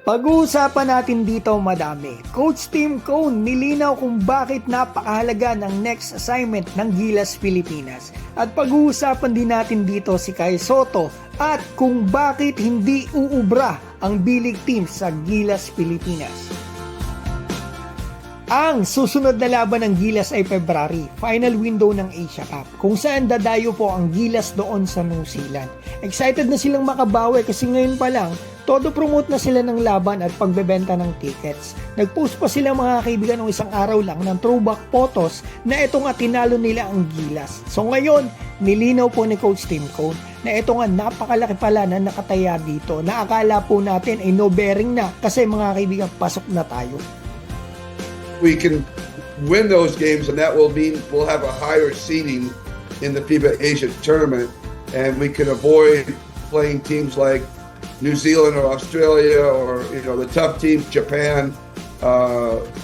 Pag-uusapan natin dito madami. Coach Tim Cone nilinaw kung bakit napakahalaga ng next assignment ng Gilas Pilipinas. At pag-uusapan din natin dito si Kai Sotto at kung bakit hindi uubra ang bilig team sa Gilas Pilipinas. Ang susunod na laban ng Gilas ay February, final window ng Asia Cup, kung saan dadayo po ang Gilas doon sa New Zealand. Excited na silang makabawi kasi ngayon pa lang, todo promote na sila ng laban at pagbebenta ng tickets. Nag-post pa sila mga kaibigan ng isang araw lang ng throwback photos na ito nga tinalo nila ang Gilas. So ngayon, nilinaw po ni Coach Tim Cone na ito nga napakalaki pala na nakataya dito na akala po natin ay no bearing na kasi mga kaibigan pasok na tayo. We can win those games, and that will mean we'll have a higher seeding in the FIBA Asia tournament, and we can avoid playing teams like New Zealand or Australia or the tough teams, Japan,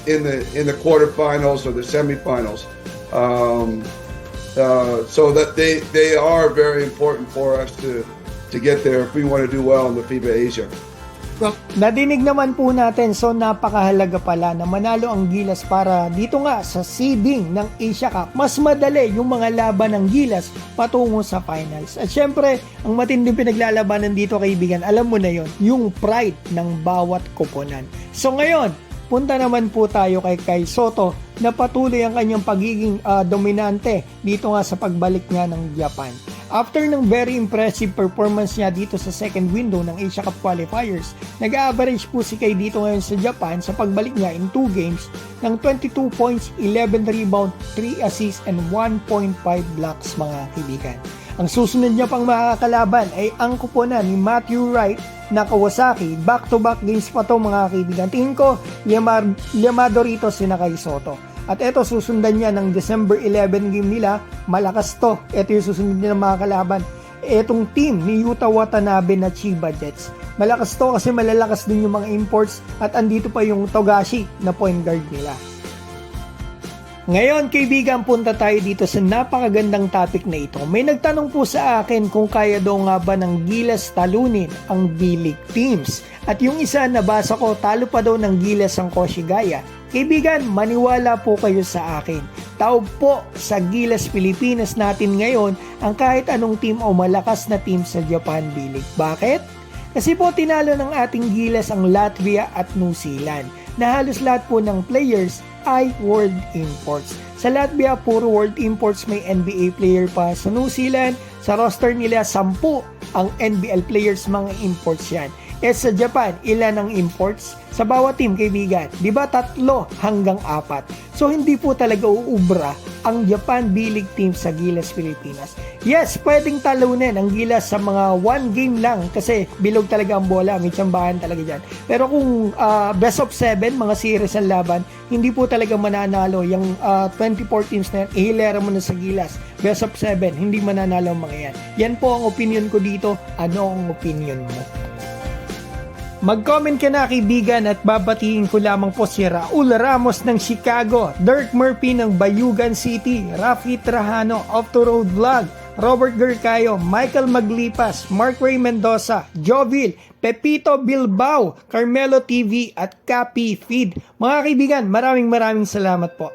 in the quarterfinals or the semifinals. So that they are very important for us to get there if we want to do well in the FIBA Asia. Nadinig naman po natin, so napakahalaga pala na manalo ang Gilas para dito nga sa seeding ng Asia Cup. Mas madali yung mga laban ng Gilas patungo sa finals. At syempre, ang matinding pinaglalabanan dito kaibigan, alam mo na yon, yung pride ng bawat koponan. So ngayon, punta naman po tayo kay Kai Sotto na patuloy ang kanyang pagiging dominante dito nga sa pagbalik niya ng Japan. After ng very impressive performance niya dito sa second window ng Asia Cup qualifiers, nag-average po si Kai dito ngayon sa Japan sa pagbalik niya in 2 games ng 22 points, 11 rebound, 3 assists, and 1.5 blocks mga kaibigan. Ang susunod niya pang makakalaban ay ang koponan ni Matthew Wright na Kawasaki. Back-to-back games pa to mga kaibigan. Tingin ko, llamado rito si Kai Sotto. At eto, susundan niya ng December 11 game nila. Malakas to. Eto yung susunod niya ng mga kalaban. Etong team ni Yuta Watanabe na Chiba Jets. Malakas to kasi malalakas din yung mga imports at andito pa yung Togashi na point guard nila. Ngayon kaibigan, punta tayo dito sa napakagandang topic na ito. May nagtanong po sa akin kung kaya daw nga ba ng Gilas talunin ang B-League teams. At yung isa nabasa ko, talo pa daw ng Gilas ang Koshigaya. Kaibigan, maniwala po kayo sa akin. Taob po sa Gilas Pilipinas natin ngayon ang kahit anong team o malakas na team sa Japan B-League. Bakit? Kasi po tinalo ng ating Gilas ang Latvia at New Zealand na halos lahat po ng players ay world imports. Sa Latvia, puro world imports, may NBA player pa. Sa New Zealand, sa roster nila, 10 ang NBL players, mga imports yan. Sa Japan, ilan ang imports? Sa bawat team, kaibigan, di ba 3 hanggang 4? So, hindi po talaga uubra ang Japan B-League team sa Gilas Pilipinas. Yes, pwedeng talunin ang Gilas sa mga 1 game lang kasi bilog talaga ang bola, may tsambahan talaga dyan. Pero kung best of 7, mga series ang laban, hindi po talaga mananalo yung 24 teams na yan, ihilera mo na sa Gilas. Best of 7, hindi mananalo ang mga yan. Yan po ang opinion ko dito. Ano ang opinion mo? Mag-comment ka na kaibigan at babatiin ko lamang po si Raul Ramos ng Chicago, Dirk Murphy ng Bayugan City, Rafi Trajano of the Road Vlog, Robert Gercayo, Michael Maglipas, Mark Ray Mendoza, Jovil, Pepito Bilbao, Carmelo TV at Capi Feed. Mga kaibigan, maraming salamat po.